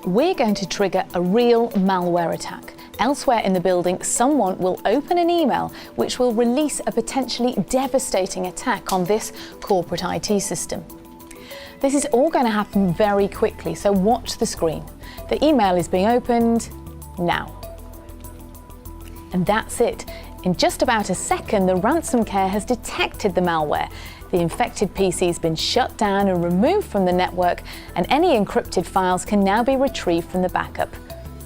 We're going to trigger a real malware attack. Elsewhere in the building, someone will open an email which will release a potentially devastating attack on this corporate IT system. This is all going to happen very quickly, so watch the screen. The email is being opened now. And that's it. In just about a second, the RansomCare has detected the malware. The infected PC has been shut down and removed from the network, and any encrypted files can now be retrieved from the backup.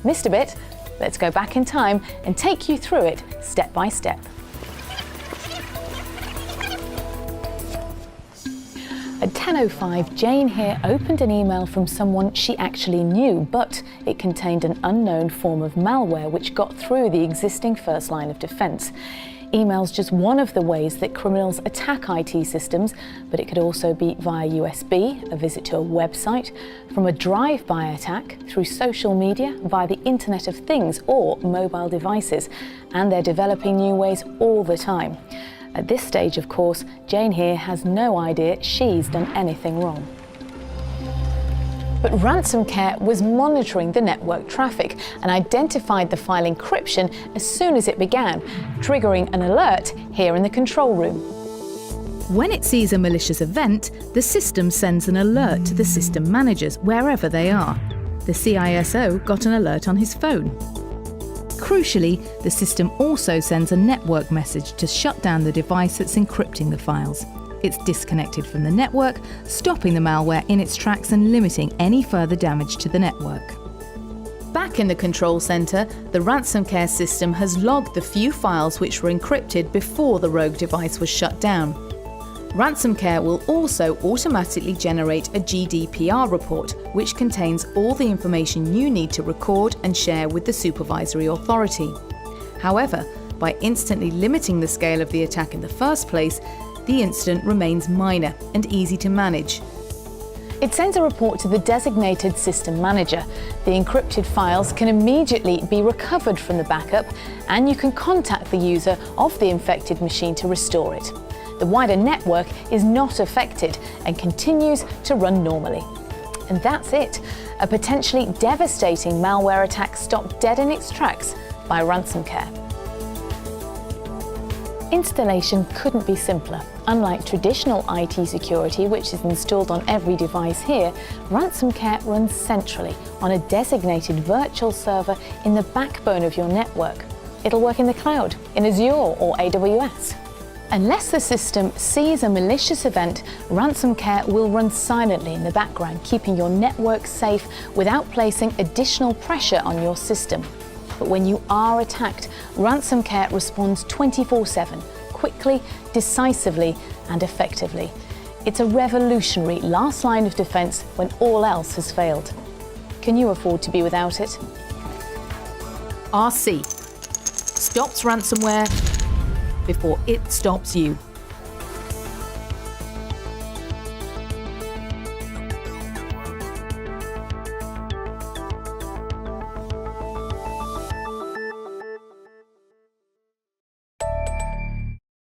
Missed a bit? Let's go back in time and take you through it step by step. At 10:05, Jane here opened an email from someone she actually knew, but it contained an unknown form of malware which got through the existing first line of defense. Email's just one of the ways that criminals attack IT systems, but it could also be via USB, a visit to a website, from a drive-by attack, through social media, via the Internet of Things or mobile devices, and they're developing new ways all the time. At this stage, of course, Jane here has no idea she's done anything wrong. But RansomCare was monitoring the network traffic and identified the file encryption as soon as it began, triggering an alert here in the control room. When it sees a malicious event, the system sends an alert to the system managers wherever they are. The CISO got an alert on his phone. Crucially, the system also sends a network message to shut down the device that's encrypting the files. It's disconnected from the network, stopping the malware in its tracks and limiting any further damage to the network. Back in the control center, the RansomCare system has logged the few files which were encrypted before the rogue device was shut down. RansomCare will also automatically generate a GDPR report, which contains all the information you need to record and share with the supervisory authority. However, by instantly limiting the scale of the attack in the first place, the incident remains minor and easy to manage. It sends a report to the designated system manager. The encrypted files can immediately be recovered from the backup, and you can contact the user of the infected machine to restore it. The wider network is not affected and continues to run normally. And that's it. A potentially devastating malware attack stopped dead in its tracks by RansomCare. Installation couldn't be simpler. Unlike traditional IT security, which is installed on every device here, RansomCare runs centrally on a designated virtual server in the backbone of your network. It'll work in the cloud, in Azure or AWS. Unless the system sees a malicious event, RansomCare will run silently in the background, keeping your network safe without placing additional pressure on your system. But when you are attacked, RansomCare responds 24/7, quickly, decisively, and effectively. It's a revolutionary last line of defense when all else has failed. Can you afford to be without it? RC stops ransomware before it stops you.